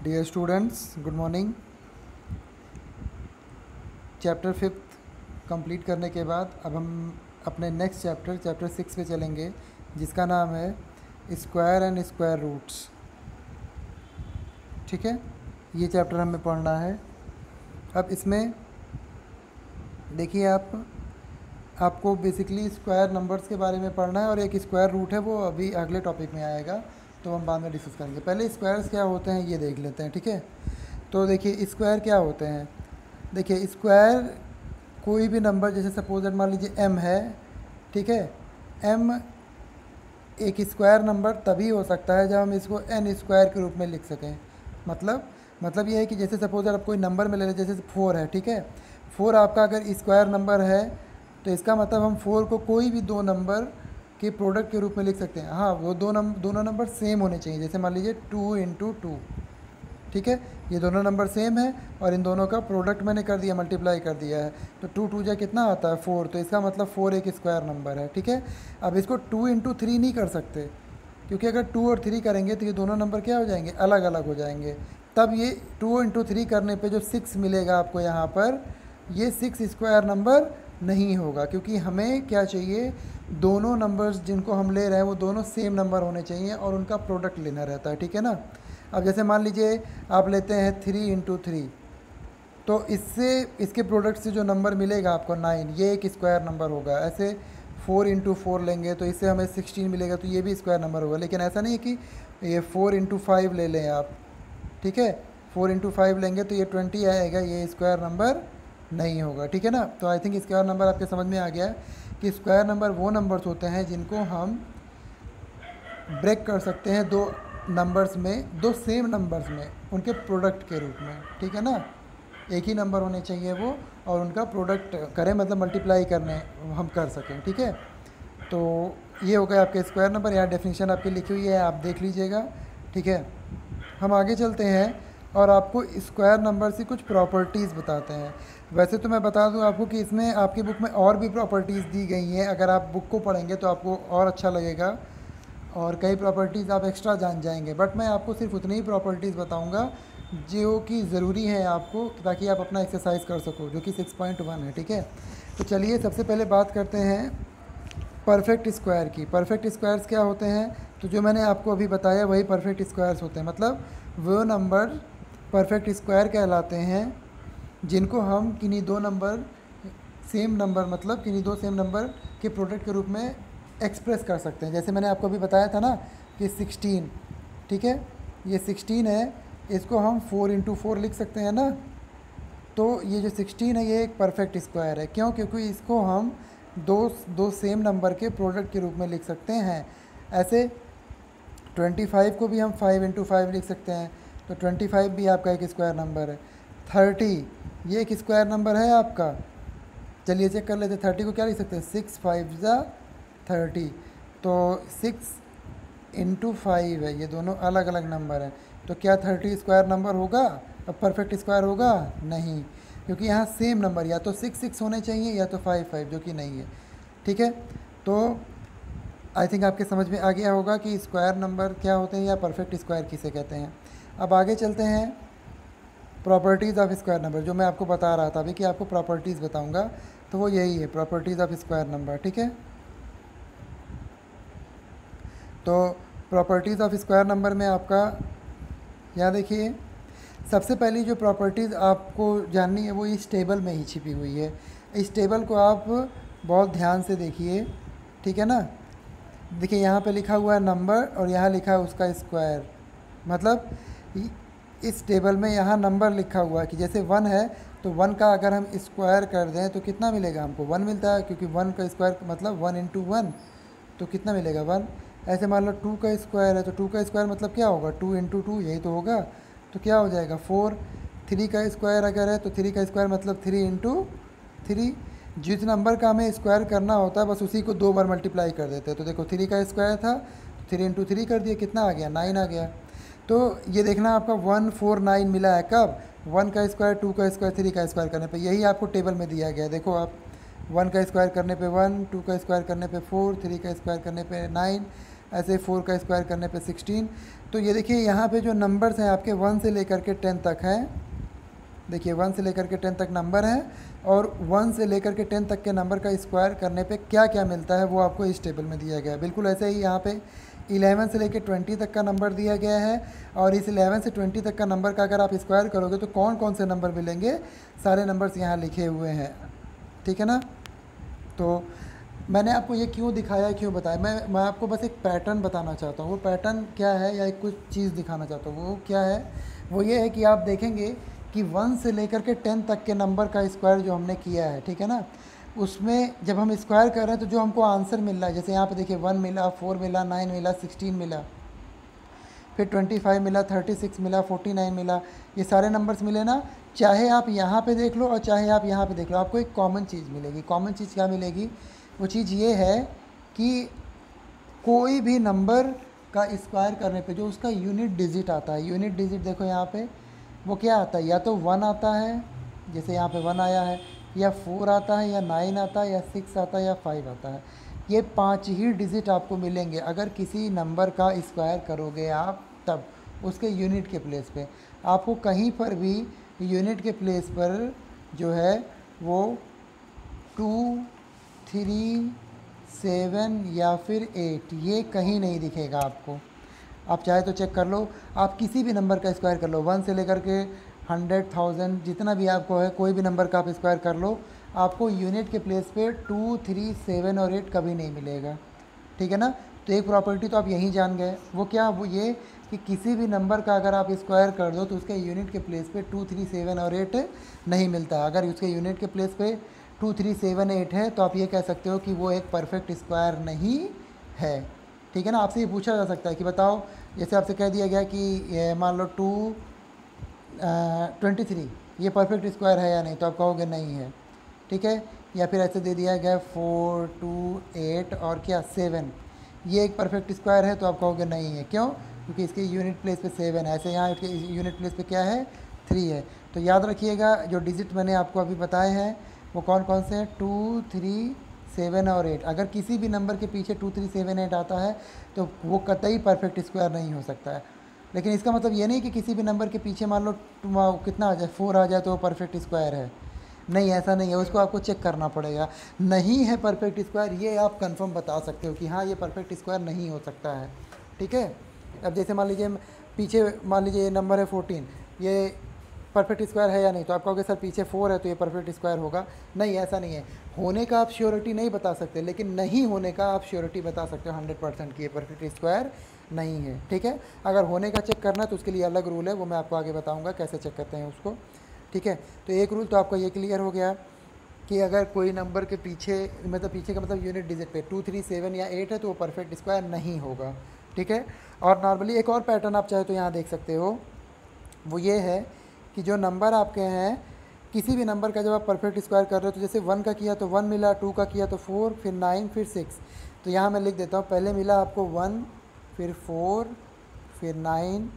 Dear students, good morning. Chapter 5 complete करने के बाद अब हम अपने नेक्स्ट चैप्टर 6 पे चलेंगे, जिसका नाम है स्क्वायर एंड स्क्वायर रूट्स। ठीक है, ये चैप्टर हमें पढ़ना है। अब इसमें देखिए, आपको बेसिकली स्क्वायर नंबर्स के बारे में पढ़ना है और एक स्क्वायर रूट है, वो अभी अगले टॉपिक में आएगा, तो हम बाद में डिस्कस करेंगे। पहले स्क्वायर्स क्या होते हैं ये देख लेते हैं। ठीक है, तो देखिए स्क्वायर क्या होते हैं। देखिए स्क्वायर कोई भी नंबर, जैसे सपोज दैट मान लीजिए m है। ठीक है, m एक स्क्वायर नंबर तभी हो सकता है जब हम इसको n स्क्वायर के रूप में लिख सकें। मतलब ये है कि जैसे सपोज दैट आप कोई नंबर में ले लें, जैसे 4 है। ठीक है, 4 आपका अगर स्क्वायर नंबर है तो इसका मतलब हम 4 को कोई भी दो नंबर के प्रोडक्ट के रूप में लिख सकते हैं। हाँ, वो दोनों नंबर सेम होने चाहिए। जैसे मान लीजिए 2 इंटू 2। ठीक है, ये दोनों नंबर सेम है और इन दोनों का प्रोडक्ट मैंने कर दिया, मल्टीप्लाई कर दिया है, तो 2 2 जा कितना आता है 4, तो इसका मतलब 4 एक स्क्वायर नंबर है। ठीक है, अब इसको 2 इंटू 3 नहीं कर सकते, क्योंकि अगर 2 और 3 करेंगे तो ये दोनों नंबर क्या हो जाएंगे, अलग अलग हो जाएंगे। तब ये 2 इंटू 3 करने पे जो 6 मिलेगा आपको यहाँ पर, ये 6 स्क्वायर नंबर नहीं होगा, क्योंकि हमें क्या चाहिए, दोनों नंबर्स जिनको हम ले रहे हैं वो दोनों सेम नंबर होने चाहिए और उनका प्रोडक्ट लेना रहता है। ठीक है ना। अब जैसे मान लीजिए आप लेते हैं 3 इंटू 3, तो इससे इसके प्रोडक्ट से जो नंबर मिलेगा आपको 9, ये एक स्क्वायर नंबर होगा। ऐसे 4 इंटू 4 लेंगे तो इससे हमें 16 मिलेगा, तो ये भी स्क्वायर नंबर होगा। लेकिन ऐसा नहीं है कि ये 4 इंटू 5 ले लें आप। ठीक है, 4 इंटू 5 लेंगे तो ये 20 आएगा, ये स्क्वायर नंबर नहीं होगा। ठीक है ना। तो आई थिंक स्क्वायर नंबर आपके समझ में आ गया कि स्क्वायर नंबर वो नंबर्स होते हैं जिनको हम ब्रेक कर सकते हैं दो नंबर्स में, दो सेम नंबर्स में, उनके प्रोडक्ट के रूप में। ठीक है ना, एक ही नंबर होने चाहिए वो, और उनका प्रोडक्ट करें, मतलब मल्टीप्लाई करने हम कर सकें। ठीक है, तो ये हो गया आपके स्क्वायर नंबर। यहाँ डेफिनेशन आपकी लिखी हुई है, आप देख लीजिएगा। ठीक है, हम आगे चलते हैं और आपको स्क्वायर नंबर से कुछ प्रॉपर्टीज़ बताते हैं। वैसे तो मैं बता दूं आपको कि इसमें आपकी बुक में और भी प्रॉपर्टीज़ दी गई हैं, अगर आप बुक को पढ़ेंगे तो आपको और अच्छा लगेगा और कई प्रॉपर्टीज़ आप एक्स्ट्रा जान जाएंगे। बट मैं आपको सिर्फ उतनी ही प्रॉपर्टीज़ बताऊंगा जो कि ज़रूरी है आपको, ताकि आप अपना एक्सरसाइज कर सको, जो कि 6.1 है। ठीक है, तो चलिए सबसे पहले बात करते हैं परफेक्ट स्क्वायर की। परफेक्ट स्क्वायर्स क्या होते हैं, तो जो मैंने आपको अभी बताया वही परफेक्ट स्क्वायर्स होते हैं। मतलब वो नंबर परफेक्ट स्क्वायर कहलाते हैं जिनको हम किन्हीं दो नंबर सेम नंबर, मतलब किन्हीं दो सेम नंबर के प्रोडक्ट के रूप में एक्सप्रेस कर सकते हैं। जैसे मैंने आपको अभी बताया था ना कि 16, ठीक है, ये 16 है, इसको हम 4 इंटू 4 लिख सकते हैं ना। तो ये जो 16 है ये एक परफेक्ट स्क्वायर है। क्यों? क्योंकि इसको हम दो सेम नंबर के प्रोडक्ट के रूप में लिख सकते हैं। ऐसे 25 को भी हम 5 इंटू 5 लिख सकते हैं, तो 25 भी आपका एक स्क्वायर नंबर है। 30 ये एक स्क्वायर नंबर है आपका। चलिए चेक कर लेते हैं, 30 को क्या लिख सकते हैं, 6 5 ज़ा 30, तो 6 इंटू 5 है, ये दोनों अलग अलग नंबर हैं। तो क्या 30 स्क्वायर नंबर होगा, अब परफेक्ट स्क्वायर होगा? नहीं, क्योंकि यहाँ सेम नंबर या तो 6 6 होने चाहिए या तो 5 5, जो कि नहीं है। ठीक है, तो आई थिंक आपके समझ में आ गया होगा कि स्क्वायर नंबर क्या होते हैं या परफेक्ट स्क्वायर किसे कहते हैं। अब आगे चलते हैं प्रॉपर्टीज़ ऑफ स्क्वायर नंबर, जो मैं आपको बता रहा था अभी कि आपको प्रॉपर्टीज़ बताऊंगा, तो वो यही है प्रॉपर्टीज़ ऑफ स्क्वायर नंबर। ठीक है, तो प्रॉपर्टीज़ ऑफ स्क्वायर नंबर में आपका यहाँ देखिए, सबसे पहली जो प्रॉपर्टीज़ आपको जाननी है वो इस टेबल में ही छिपी हुई है। इस टेबल को आप बहुत ध्यान से देखिए। ठीक है ना, देखिए यहाँ पे लिखा हुआ है नंबर और यहाँ लिखा है उसका स्क्वायर। मतलब इस टेबल में यहाँ नंबर लिखा हुआ है कि जैसे 1 है तो 1 का अगर हम स्क्वायर कर दें तो कितना मिलेगा, हमको 1 मिलता है, क्योंकि 1 का स्क्वायर मतलब 1 इंटू 1, तो कितना मिलेगा 1। ऐसे मान लो 2 का स्क्वायर है तो 2 का स्क्वायर मतलब क्या होगा, 2 इंटू 2, यही तो होगा, तो क्या हो जाएगा 4। 3 का स्क्वायर अगर है तो 3 का स्क्वायर मतलब 3 इंटू 3। जिस नंबर का हमें स्क्वायर करना होता है बस उसी को 2 बार मल्टीप्लाई कर देते हैं। तो देखो 3 का स्क्वायर था, 3 इंटू 3 कर दिया, कितना आ गया, 9 आ गया। तो ये देखना आपका 149 मिला है कब, 1 का स्क्वायर, 2 का स्क्वायर, 3 का स्क्वायर करने पे। यही आपको टेबल में दिया गया है। देखो आप 1 का स्क्वायर करने पे 1, 2 का स्क्वायर करने पे 4, 3 का स्क्वायर करने पे 9, ऐसे 4 का स्क्वायर करने पे 16। तो ये देखिए यहाँ पे जो नंबर्स हैं आपके 1 से लेकर के 10 तक हैं। देखिए 1 से लेकर के 10 तक नंबर हैं, और 1 से लेकर के 10 तक के नंबर का स्क्वायर करने पे क्या क्या मिलता है वो आपको इस टेबल में दिया गया है। बिल्कुल ऐसे ही यहाँ पे 11 से लेकर 20 तक का नंबर दिया गया है, और इस 11 से 20 तक का नंबर का अगर आप स्क्वायर करोगे तो कौन कौन से नंबर मिलेंगे, सारे नंबर्स यहाँ लिखे हुए हैं। ठीक है ना। तो मैंने आपको ये क्यों दिखाया, क्यों बताया, मैं आपको बस एक पैटर्न बताना चाहता हूँ। वो पैटर्न क्या है, या एक कुछ चीज़ दिखाना चाहता हूँ। वो क्या है, वो ये है कि आप देखेंगे कि 1 से लेकर के 10 तक के नंबर का स्क्वायर जो हमने किया है, ठीक है ना, उसमें जब हम स्क्वायर कर रहे हैं तो जो हमको आंसर मिल रहा है, जैसे यहाँ पे देखिए 1 मिला, 4 मिला, 9 मिला, 16 मिला, फिर 25 मिला, 36 मिला, 49 मिला, ये सारे नंबर्स मिले ना। चाहे आप यहाँ पे देख लो और चाहे आप यहाँ पे देख लो, आपको एक कॉमन चीज़ मिलेगी। कॉमन चीज़ क्या मिलेगी, वो चीज़ ये है कि कोई भी नंबर का स्क्वायर करने पे जो उसका यूनिट डिजिट आता है, यूनिट डिजिट देखो यहाँ पे वो क्या आता है, या तो 1 आता है, जैसे यहाँ पे 1 आया है, या 4 आता है, या 9 आता है, या 6 आता है, या 5 आता है। ये 5 ही डिजिट आपको मिलेंगे अगर किसी नंबर का स्क्वायर करोगे आप, तब उसके यूनिट के प्लेस पे आपको कहीं पर भी यूनिट के प्लेस पर जो है वो 2, 3, 7 या फिर 8 ये कहीं नहीं दिखेगा आपको। आप चाहे तो चेक कर लो, आप किसी भी नंबर का स्क्वायर कर लो, 1 से लेकर के 100, 1000 जितना भी आपको है, कोई भी नंबर का आप स्क्वायर कर लो, आपको यूनिट के प्लेस पे 2, 3, 7 और 8 कभी नहीं मिलेगा। ठीक है ना। तो एक प्रॉपर्टी तो आप यहीं जान गए, वो क्या, वो ये कि किसी भी नंबर का अगर आप स्क्वायर कर दो तो उसके यूनिट के प्लेस पे 2, 3, 7 और 8 नहीं मिलता। अगर उसके यूनिट के प्लेस पे 2, 3, 7, 8 है तो आप ये कह सकते हो कि वो एक परफेक्ट स्क्वायर नहीं है। ठीक है ना। आपसे ये पूछा जा सकता है कि बताओ, जैसे आपसे कह दिया गया कि मान लो 23 ये परफेक्ट स्क्वायर है या नहीं, तो आप कहोगे नहीं है। ठीक है। या फिर ऐसे दे दिया गया 4, 2, 8 और क्या 7 ये एक परफेक्ट स्क्वायर है, तो आप कहोगे नहीं है। क्यों, क्योंकि इसके यूनिट प्लेस पे 7 है, ऐसे यहाँ इसके यूनिट प्लेस पे क्या है 3 है। तो याद रखिएगा जो डिजिट मैंने आपको अभी बताए हैं वो कौन कौन से हैं, 2, 3, 7 और 8। अगर किसी भी नंबर के पीछे 2, 3, 7, 8 आता है तो वो कतई परफेक्ट स्क्वायर नहीं हो सकता है। लेकिन इसका मतलब ये नहीं कि किसी भी नंबर के पीछे मान लो कितना आ जाए 4 आ जाए तो वो परफेक्ट स्क्वायर है, नहीं, ऐसा नहीं है। उसको आपको चेक करना पड़ेगा, नहीं है परफेक्ट स्क्वायर, ये आप कंफर्म बता सकते हो कि हाँ ये परफेक्ट स्क्वायर नहीं हो सकता है। ठीक है। अब जैसे मान लीजिए पीछे, मान लीजिए ये नंबर है 14, ये परफेक्ट स्क्वायर है या नहीं, तो आप कहोगे सर पीछे 4 है तो ये परफेक्ट स्क्वायर होगा। नहीं, ऐसा नहीं है। होने का आप श्योरिटी नहीं बता सकते, लेकिन नहीं होने का आप श्योरिटी बता सकते हो 100% कि ये परफेक्ट स्क्वायर नहीं है। ठीक है। अगर होने का चेक करना तो उसके लिए अलग रूल है, वो मैं आपको आगे बताऊँगा कैसे चेक करते हैं उसको। ठीक है। तो एक रूल तो आपका ये क्लियर हो गया कि अगर कोई नंबर के पीछे, मतलब पीछे का मतलब यूनिट डिजिट पे 2, 3, 7 या 8 है तो वो परफेक्ट स्क्वायर नहीं होगा। ठीक है। और नॉर्मली एक और पैटर्न आप चाहे तो यहाँ देख सकते हो, वो ये है कि जो नंबर आपके हैं, किसी भी नंबर का जब आप परफेक्ट स्क्वायर कर रहे हो, तो जैसे 1 का किया तो 1 मिला, 2 का किया तो 4, फिर 9, फिर 6। तो यहाँ मैं लिख देता हूँ, पहले मिला आपको 1, फिर 4, फिर 9,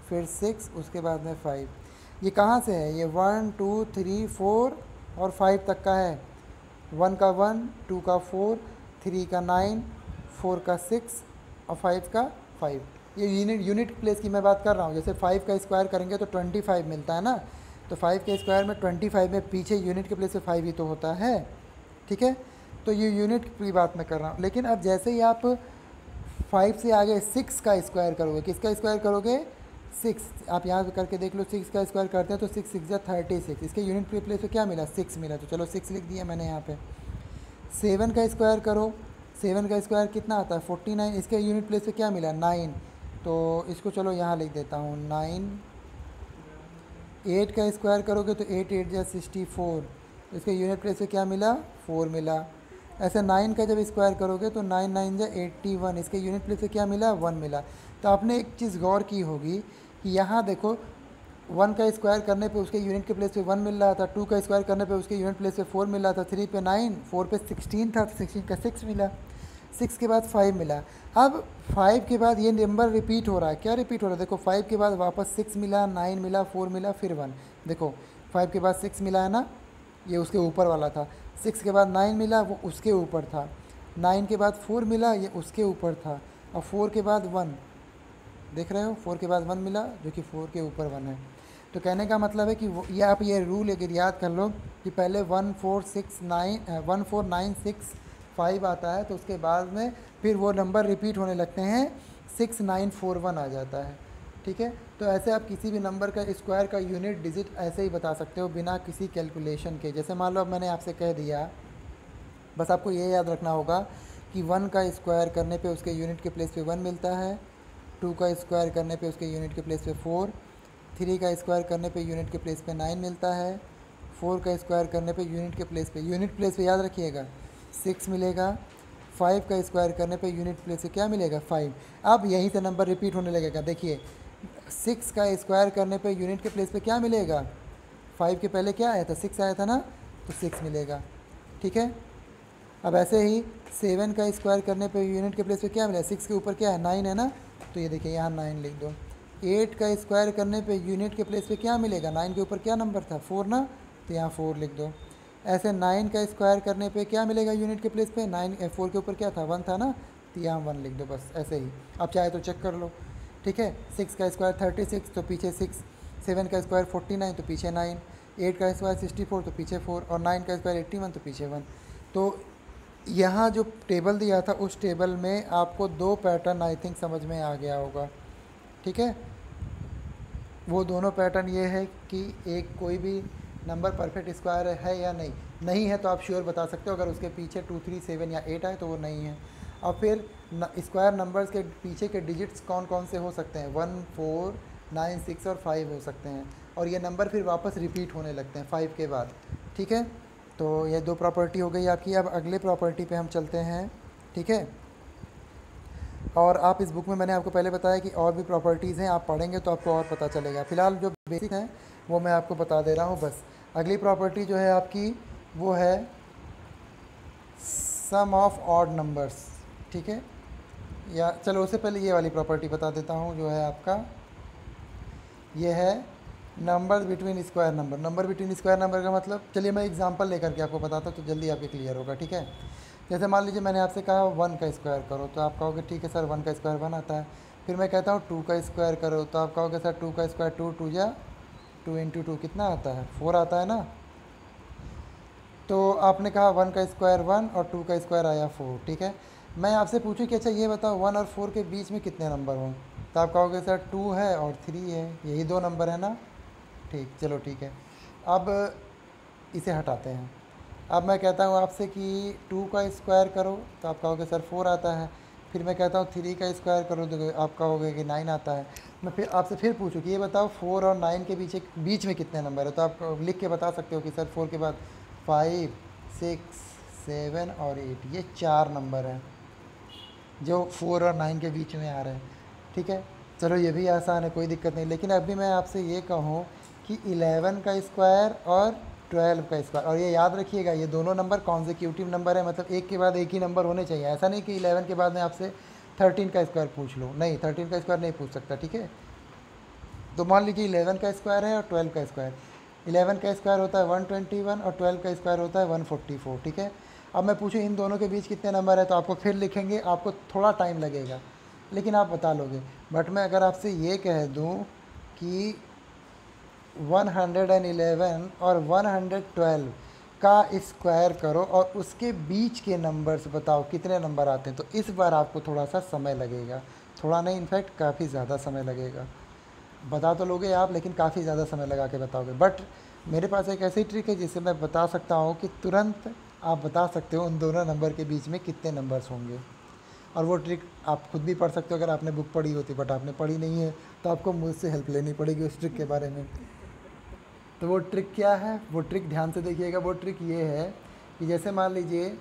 फिर 6, उसके बाद में 5। ये कहाँ से है, ये 1, 2, 3, 4 और 5 तक का है। 1 का 1, 2 का 4, 3 का 9, 4 का 6 और 5 का 5। ये यूनिट प्लेस की मैं बात कर रहा हूँ। जैसे 5 का स्क्वायर करेंगे तो 25 मिलता है ना, तो 5 के स्क्वायर में 25 में पीछे यूनिट के प्लेस पे 5 ही तो होता है। ठीक है। तो ये यूनिट की बात मैं कर रहा हूँ। लेकिन अब जैसे ही आप 5 से आगे 6 का स्क्वायर करोगे, किसका स्क्वायर करोगे, 6, आप यहाँ करके देख लो, 6 का स्क्वायर करते हैं तो 6, 6 जा 36, इसके यूनिट के प्लेस पे क्या मिला, 6 मिला, तो चलो 6 लिख दिया मैंने यहाँ पे। 7 का स्क्वायर करो, 7 का स्क्वायर कितना आता है 49, इसके यूनिट प्लेस पे क्या मिला 9, तो इसको चलो यहाँ लिख देता हूँ 9। 8 का स्क्वायर करोगे तो 8, 8 जा 64, इसके यूनिट प्लेस पे क्या मिला 4 मिला। ऐसे 9 का जब स्क्वायर करोगे तो 9, 9 जा 81, इसके यूनिट प्लेस पे क्या मिला 1 मिला। तो आपने एक चीज़ गौर की होगी कि यहाँ देखो 1 का स्क्वायर करने पे उसके यूनिट के प्लेस पे 1 मिल रहा था, 2 का स्क्वायर करने पे उसके यूनिट प्लेस पे 4 मिल रहा था, 3 पे 9, 4 पे 16 था तो 16 का 6 मिला, 6 के बाद 5 मिला। अब 5 के बाद ये नंबर रिपीट हो रहा है, क्या रिपीट हो रहा है, देखो 5 के बाद वापस 6 मिला, 9 मिला, 4 मिला, फिर 1। देखो 5 के बाद 6 मिला है ना, ये उसके ऊपर वाला था। 6 के बाद 9 मिला, वो उसके ऊपर था। 9 के बाद 4 मिला, ये उसके ऊपर था। और 4 के बाद 1, देख रहे हो 4 के बाद 1 मिला जो कि 4 के ऊपर 1 है। तो कहने का मतलब है कि ये आप ये रूल अगर याद कर लो कि पहले 14965 आता है तो उसके बाद में फिर वो नंबर रिपीट होने लगते हैं, 6941 आ जाता है। ठीक है, तो ऐसे आप किसी भी नंबर का स्क्वायर का यूनिट डिजिट ऐसे ही बता सकते हो बिना किसी कैलकुलेशन के। जैसे मान लो अब मैंने आपसे कह दिया, बस आपको ये याद रखना होगा कि 1 का स्क्वायर करने पे उसके यूनिट के प्लेस पे 1 मिलता है, 2 का स्क्वायर करने पे उसके यूनिट के प्लेस पे 4, 3 का स्क्वायर करने पे यूनिट के प्लेस पे 9 मिलता है, 4 का स्क्वायर करने पे यूनिट प्लेस पे याद रखिएगा 6 मिलेगा, 5 का स्क्वायर करने पे यूनिट प्लेस पे क्या मिलेगा 5। अब यहीं से नंबर रिपीट होने लगेगा। देखिए 6 का स्क्वायर करने पे यूनिट के प्लेस पे क्या मिलेगा, 5 के पहले क्या आया था 6 आया था ना, तो 6 मिलेगा। ठीक है, अब ऐसे ही 7 का स्क्वायर करने पे यूनिट के प्लेस पे क्या मिला, 6 के ऊपर क्या है 9 है ना, तो ये देखिए यहाँ 9 लिख दो। 8 का स्क्वायर करने पे यूनिट के प्लेस पे क्या मिलेगा, 9 के ऊपर क्या नंबर था 4 ना, तो यहाँ 4 लिख दो। ऐसे 9 का स्क्वायर करने पे क्या मिलेगा यूनिट के प्लेस पे, 4 के ऊपर क्या था 1 था ना, तो यहाँ 1 लिख दो। बस ऐसे ही आप चाहे तो चेक कर लो। ठीक है, 6 का स्क्वायर 36 तो पीछे 6, 7 का स्क्वायर 49 तो पीछे 9, 8 का स्क्वायर 64 तो पीछे 4 और 9 का स्क्वायर 81 तो पीछे 1। तो यहाँ जो टेबल दिया था उस टेबल में आपको 2 पैटर्न आई थिंक समझ में आ गया होगा। ठीक है, वो दोनों पैटर्न ये है कि एक कोई भी नंबर परफेक्ट स्क्वायर है या नहीं है तो आप श्योर बता सकते हो, अगर उसके पीछे 2, 3, 7 या 8 आए तो वो नहीं है। और फिर स्क्वायर नंबर्स के पीछे के डिजिट्स कौन कौन से हो सकते हैं, 1, 4, 9, 6 और 5 हो सकते हैं, और ये नंबर फिर वापस रिपीट होने लगते हैं 5 के बाद। ठीक है, तो ये 2 प्रॉपर्टी हो गई आपकी। अब अगले प्रॉपर्टी पे हम चलते हैं। ठीक है, और आप इस बुक में मैंने आपको पहले बताया कि और भी प्रॉपर्टीज़ हैं, आप पढ़ेंगे तो आपको और पता चलेगा। फ़िलहाल जो बेसिक हैं वो मैं आपको बता दे रहा हूँ बस। अगली प्रॉपर्टी जो है आपकी वो है सम ऑफ ऑड नंबर्स। ठीक है, या चलो उससे पहले ये वाली प्रॉपर्टी बता देता हूँ जो है आपका, ये है number between square number. Number between square number का मतलब, चलिए मैं एग्जांपल लेकर के आपको बताता हूँ तो जल्दी आपके क्लियर होगा। ठीक है, जैसे मान लीजिए मैंने आपसे कहा 1 का स्क्वायर करो तो आप कहोगे ठीक है सर 1 का स्क्वायर 1 आता है। फिर मैं कहता हूँ 2 का स्क्वायर करो तो आप कहोगे सर 2 का स्क्वायर 2, 2 या 2 इंटू 2 कितना आता है 4 आता है ना। तो आपने कहा 1 का स्क्वायर 1 और 2 का स्क्वायर आया 4। ठीक है, मैं आपसे पूछूं कि अच्छा ये बताओ 1 और 4 के बीच में कितने नंबर हों, तो आप कहोगे सर 2 है और 3 है, यही 2 नंबर है ना। ठीक, चलो ठीक है, अब इसे हटाते हैं। अब मैं कहता हूँ आपसे कि 2 का स्क्वायर करो तो आप कहोगे सर 4 आता है। फिर मैं कहता हूँ 3 का स्क्वायर करो तो आप कहोगे कि 9 आता है। मैं फिर आपसे फिर पूछूँ कि ये बताओ 4 और 9 के बीच में कितने नंबर है, तो आप लिख के बता सकते हो कि सर 4 के बाद 5, 6, 7 और 8, ये 4 नंबर है जो 4 और 9 के बीच में आ रहे हैं। ठीक है, चलो ये भी आसान है, कोई दिक्कत नहीं। लेकिन अभी मैं आपसे ये कहूँ कि 11 का स्क्वायर और 12 का स्क्वायर, और ये याद रखिएगा ये दोनों नंबर कॉन्जिक्यूटिव नंबर है, मतलब एक के बाद एक ही नंबर होने चाहिए। ऐसा नहीं कि 11 के बाद में आपसे 13 का स्क्वायर पूछ लो, नहीं 13 का स्क्वायर नहीं पूछ सकता। ठीक है, तो मान लीजिए 11 का स्क्वायर है और 12 का स्क्वायर। 11 का स्क्वायर होता है 121 और 12 का स्क्वायर होता है 144। ठीक है, अब मैं पूछूँ इन दोनों के बीच कितने नंबर है, तो आपको फिर लिखेंगे, आपको थोड़ा टाइम लगेगा लेकिन आप बता लोगे। बट मैं अगर आपसे ये कह दूँ कि 111 और 112 का स्क्वायर करो और उसके बीच के नंबर्स बताओ कितने नंबर आते हैं, तो इस बार आपको थोड़ा सा समय लगेगा, थोड़ा नहीं इनफैक्ट काफ़ी ज़्यादा समय लगेगा। बता तो लोगे आप लेकिन काफ़ी ज़्यादा समय लगा के बताओगे। बट मेरे पास एक ऐसी ट्रिक है जिससे मैं बता सकता हूँ कि तुरंत आप बता सकते हो उन दोनों नंबर के बीच में कितने नंबर्स होंगे। और वो ट्रिक आप खुद भी पढ़ सकते हो अगर आपने बुक पढ़ी होती, बट आपने पढ़ी नहीं है तो आपको मुझसे हेल्प लेनी पड़ेगी उस ट्रिक के बारे में। तो वो ट्रिक क्या है, वो ट्रिक ध्यान से देखिएगा। वो ट्रिक ये है कि जैसे मान लीजिए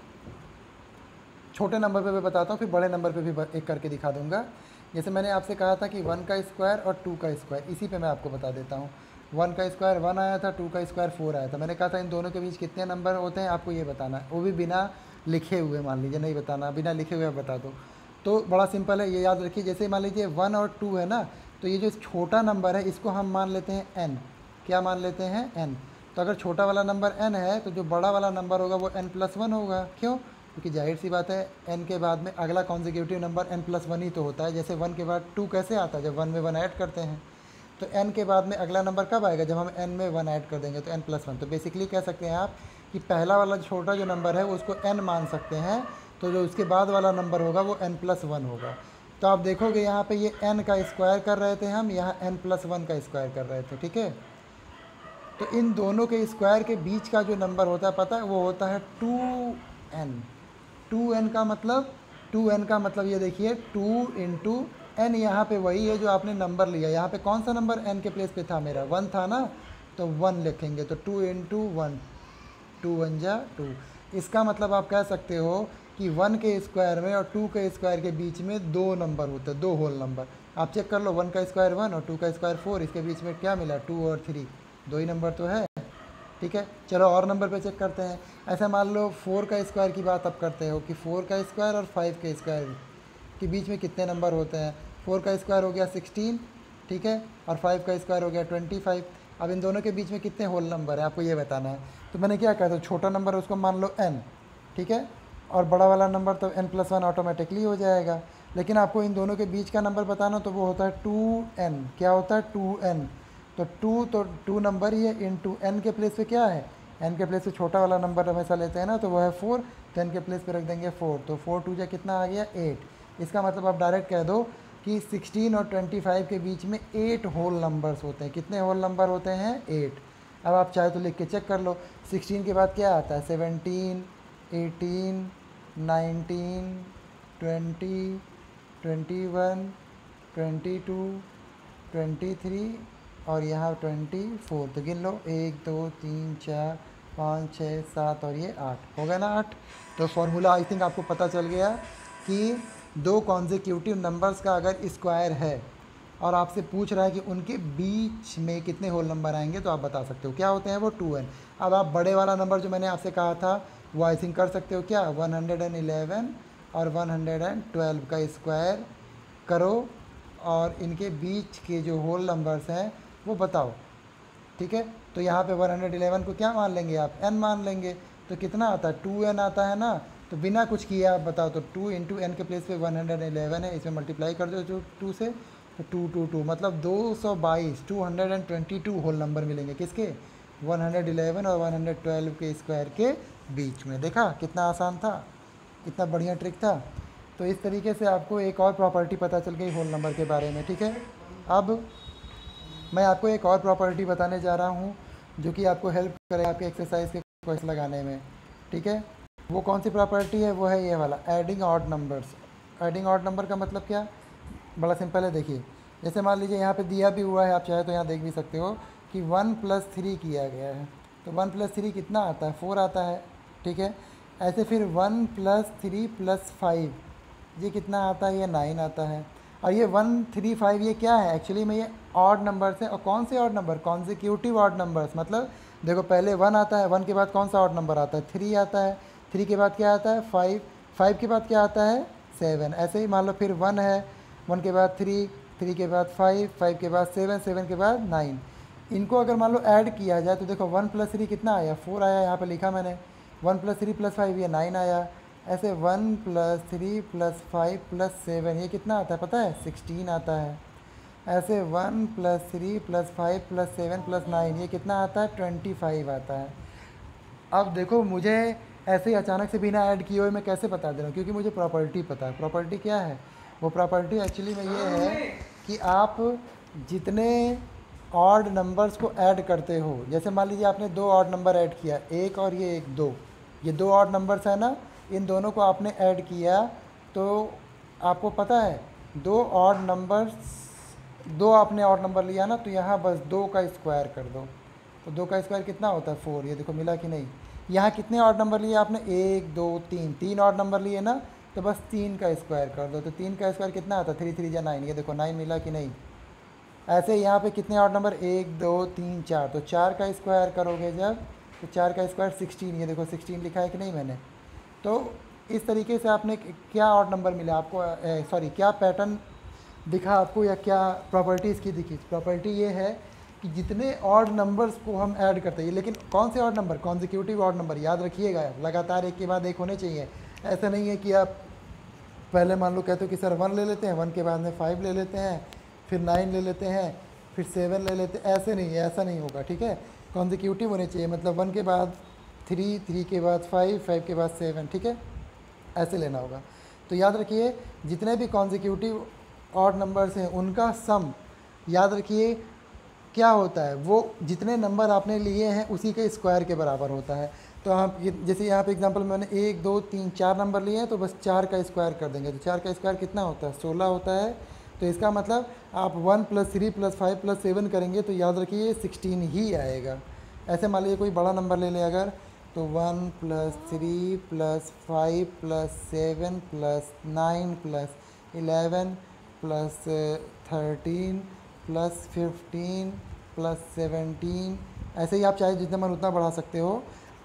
छोटे नंबर पे मैं बताता हूँ, फिर बड़े नंबर पे भी एक करके दिखा दूंगा। जैसे मैंने आपसे कहा था कि 1 का स्क्वायर और 2 का स्क्वायर, इसी पे मैं आपको बता देता हूँ। 1 का स्क्वायर 1 आया था, 2 का स्क्वायर 4 आया था। मैंने कहा था इन दोनों के बीच कितने नंबर होते हैं आपको ये बताना है, वो भी बिना लिखे हुए। मान लीजिए नहीं बताना, बिना लिखे हुए बता दो। तो बड़ा सिंपल है, ये याद रखिए। जैसे मान लीजिए 1 और 2 है ना, तो ये जो छोटा नंबर है इसको हम मान लेते हैं n। क्या मान लेते हैं n। तो अगर छोटा वाला नंबर n है तो जो बड़ा वाला नंबर होगा वो n+1 होगा। क्यों, क्योंकि जाहिर सी बात है n के बाद में अगला कॉन्जिक्यूटिव नंबर n+1 ही तो होता है। जैसे 1 के बाद 2 कैसे आता है, जब 1 में 1 ऐड करते हैं। तो n के बाद में अगला नंबर कब आएगा, जब हम n में 1 ऐड कर देंगे, तो n+1। तो बेसिकली कह सकते हैं आप कि पहला वाला छोटा जो नंबर है उसको n मान सकते हैं, तो जो उसके बाद वाला नंबर होगा वो n+1 होगा। तो आप देखोगे यहाँ पे ये n का स्क्वायर कर रहे थे हम, यहाँ n+1 का स्क्वायर कर रहे थे, ठीक है। तो इन दोनों के स्क्वायर के बीच का जो नंबर होता है पता है, वो होता है 2n। 2n का मतलब ये देखिए 2 इंटू n, यहाँ पे वही है जो आपने नंबर लिया। यहाँ पे कौन सा नंबर n के प्लेस पे था, मेरा 1 था ना, तो 1 लिखेंगे। तो 2 इंटू 1, 2 1 जा 2। इसका मतलब आप कह सकते हो कि 1 के स्क्वायर में और 2 के स्क्वायर के बीच में 2 नंबर होते हैं, 2 होल नंबर। आप चेक कर लो, 1 का स्क्वायर 1 और 2 का स्क्वायर 4, इसके बीच में क्या मिला, 2 और 3, 2 ही नंबर तो है, ठीक है। चलो और नंबर पे चेक करते हैं। ऐसा मान लो 4 का स्क्वायर की बात आप करते हो कि 4 का स्क्वायर और 5 के स्क्वायर के बीच में कितने नंबर होते हैं। 4 का स्क्वायर हो गया 16, ठीक है, और 5 का स्क्वायर हो गया 25। अब इन दोनों के बीच में कितने होल नंबर है आपको ये बताना है। तो मैंने क्या कहा था, छोटा नंबर उसको मान लो n, ठीक है, और बड़ा वाला नंबर तो n+1 ऑटोमेटिकली हो जाएगा। लेकिन आपको इन दोनों के बीच का नंबर बताना, तो वो होता है 2n। क्या होता है, 2n। तो 2 नंबर ही है, इंटू n के प्लेस पे क्या है, n के प्लेस पे छोटा वाला नंबर हमेशा लेते हैं ना, तो वो है 4, तो n के प्लेस पे रख देंगे 4। तो 4 2 जा कितना आ गया, 8। इसका मतलब आप डायरेक्ट कह दो कि 16 और 25 के बीच में 8 होल नंबर्स होते हैं। कितने होल नंबर होते हैं, 8। अब आप चाहे तो लिख के चेक कर लो। 16 के बाद क्या आता है, 17, 18, 19, 20, 21, 22, 23 और यहाँ 24। तो गिन लो, 1 2 3 4 5 6 7 और ये 8 हो गया ना, 8। तो फॉर्मूला आई थिंक आपको पता चल गया कि दो कॉन्जिक्यूटिव नंबर्स का अगर स्क्वायर है और आपसे पूछ रहा है कि उनके बीच में कितने होल नंबर आएंगे, तो आप बता सकते हो क्या होते हैं वो, 2n। अब आप बड़े वाला नंबर जो मैंने आपसे कहा था वो आई थिंक कर सकते हो क्या, 111 और 112 का स्क्वायर करो और इनके बीच के जो होल नंबर्स हैं वो बताओ, ठीक है। तो यहाँ पे 111 को क्या मान लेंगे आप, n मान लेंगे। तो कितना आता है, 2n आता है ना। तो बिना कुछ किए आप बताओ, तो 2 इंटू n के प्लेस पे 111 है, इसमें मल्टीप्लाई कर दो जो 2 से, तो 222 मतलब 222, 222 होल नंबर मिलेंगे किसके, 111 और 112 के स्क्वायर के बीच में। देखा कितना आसान था, कितना बढ़िया ट्रिक था। तो इस तरीके से आपको एक और प्रॉपर्टी पता चल गई होल नंबर के बारे में, ठीक है। अब मैं आपको एक और प्रॉपर्टी बताने जा रहा हूँ जो कि आपको हेल्प करेगा आपके एक्सरसाइज के क्वेश्चन लगाने में, ठीक है। वो कौन सी प्रॉपर्टी है, वो है ये वाला, adding odd numbers. Adding odd number का मतलब क्या, बड़ा सिंपल है। देखिए जैसे मान लीजिए यहाँ पे दिया भी हुआ है, आप चाहे तो यहाँ देख भी सकते हो कि 1 + 3 किया गया है। तो 1 + 3 कितना आता है, 4 आता है, ठीक है। ऐसे फिर 1 + 3 + 5 ये कितना आता है, ये 9 आता है। और ये 1 3 5 ये क्या है, एक्चुअली में ये ऑड नंबर्स हैं। और कौन से odd number, consecutive odd numbers. मतलब देखो पहले 1 आता है, 1 के बाद कौन सा ऑड नंबर आता है, 3 आता है, 3 के बाद क्या आता है, 5, 5 के बाद क्या आता है, 7। ऐसे ही मान लो फिर 1 है, 1 के बाद 3, 3 के बाद 5, 5 के बाद 7, 7 के बाद 9। इनको अगर मान लो ऐड किया जाए तो देखो 1 + 3 कितना आया, 4 आया, यहाँ पे लिखा मैंने। 1 + 3 + 5 ये 9 आया। ऐसे 1 + 3 + 5 + 7 ये कितना आता है पता है, 16 आता है। ऐसे 1 + 3 + 5 + 7 + 9 ये कितना आता है, 25 आता है। अब देखो मुझे ऐसे ही अचानक से बिना ऐड किए हुए मैं कैसे बता दे रहा हूँ, क्योंकि मुझे प्रॉपर्टी पता है। प्रॉपर्टी क्या है, वो प्रॉपर्टी एक्चुअली में ये है कि आप जितने ऑड नंबर्स को ऐड करते हो, जैसे मान लीजिए आपने 2 ऑड नंबर ऐड किया, एक और ये एक 2, ये 2 ऑड नंबर्स है ना, इन दोनों को आपने ऐड किया तो आपको पता है 2 ऑड नंबर्स, 2 आपने ऑड नंबर लिया ना, तो यहाँ बस 2 का स्क्वायर कर दो। तो 2 का स्क्वायर कितना होता है, 4। ये देखो मिला कि नहीं। यहाँ कितने ऑड नंबर लिए आपने, 1 2 3, 3 ऑड नंबर लिए ना, तो बस 3 का स्क्वायर कर दो। तो 3 का स्क्वायर कितना आता है, 3 3 या 9। ये देखो 9 मिला कि नहीं। ऐसे यहाँ पे कितने ऑड नंबर, 1 2 3 4, तो 4 का स्क्वायर करोगे जब, तो 4 का स्क्वायर 16। ये देखो 16 लिखा है कि नहीं मैंने। तो इस तरीके से आपने क्या ऑड नंबर मिला आपको, सॉरी क्या पैटर्न दिखा आपको, या क्या प्रॉपर्टी इसकी दिखी। प्रॉपर्टी ये है कि जितने ऑड नंबर्स को हम ऐड करते हैं, लेकिन कौन से odd number, consecutive odd number, याद रखिएगा लगातार एक के बाद एक होने चाहिए। ऐसा नहीं है कि आप पहले मान लो कहते हो कि सर 1 ले लेते हैं, 1 के बाद में 5 ले लेते हैं, फिर 9 ले लेते हैं, फिर 7 ले लेते हैं, ऐसे नहीं है, ऐसा नहीं होगा, ठीक है। कॉन्जिक्यूटिव होने चाहिए, मतलब 1 के बाद 3, 3 के बाद 5, 5 के बाद 7, ठीक है, ऐसे लेना होगा। तो याद रखिए जितने भी कॉन्जिक्यूटिव ऑड नंबर्स हैं उनका सम याद रखिए क्या होता है, वो जितने नंबर आपने लिए हैं उसी के स्क्वायर के बराबर होता है। तो आप जैसे यहाँ पे एग्जांपल में मैंने 1 2 3 4 नंबर लिए हैं, तो बस 4 का स्क्वायर कर देंगे, तो 4 का स्क्वायर कितना होता है, 16 होता है। तो इसका मतलब आप 1 + 3 + 5 + 7 करेंगे तो याद रखिए 16 ही आएगा। ऐसे मान लीजिए कोई बड़ा नंबर ले लें अगर, तो 1 + 3 + 5 + 7 + 9 + 11 + 13 + 15 + 17, ऐसे ही आप चाहे जितना मन उतना बढ़ा सकते हो।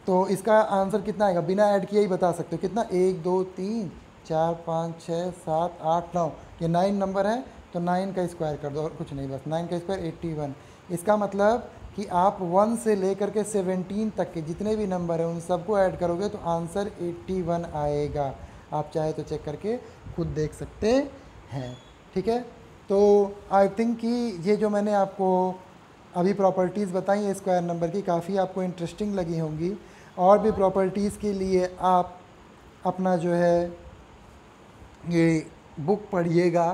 तो इसका आंसर कितना आएगा, बिना ऐड किए ही बता सकते हो कितना, 1 2 3 4 5 6 7 8 9, ये 9 नंबर है, तो 9 का स्क्वायर कर दो और कुछ नहीं, बस 9 का स्क्वायर 81। इसका मतलब कि आप 1 से लेकर के 17 तक के जितने भी नंबर हैं उन सबको ऐड करोगे तो आंसर 81 आएगा। आप चाहे तो चेक करके खुद देख सकते हैं, ठीक है। तो आई थिंक कि ये जो मैंने आपको अभी प्रॉपर्टीज़ बताई है स्क्वायर नंबर की, काफ़ी आपको इंटरेस्टिंग लगी होंगी। और भी प्रॉपर्टीज़ के लिए आप अपना जो है ये बुक पढ़िएगा।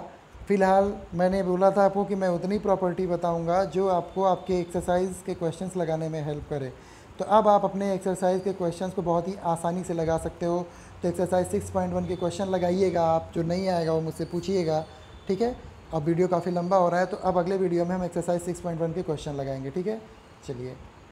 फ़िलहाल मैंने बोला था आपको कि मैं उतनी प्रॉपर्टी बताऊंगा जो आपको आपके एक्सरसाइज के क्वेश्चंस लगाने में हेल्प करे। तो अब आप अपने एक्सरसाइज के क्वेश्चंस को बहुत ही आसानी से लगा सकते हो। तो एक्सरसाइज 6.1 के क्वेश्चन लगाइएगा आप, जो नहीं आएगा वो मुझसे पूछिएगा, ठीक है। अब वीडियो काफ़ी लंबा हो रहा है, तो अब अगले वीडियो में हम एक्सरसाइज 6.1 के क्वेश्चन लगाएंगे, ठीक है। चलिए।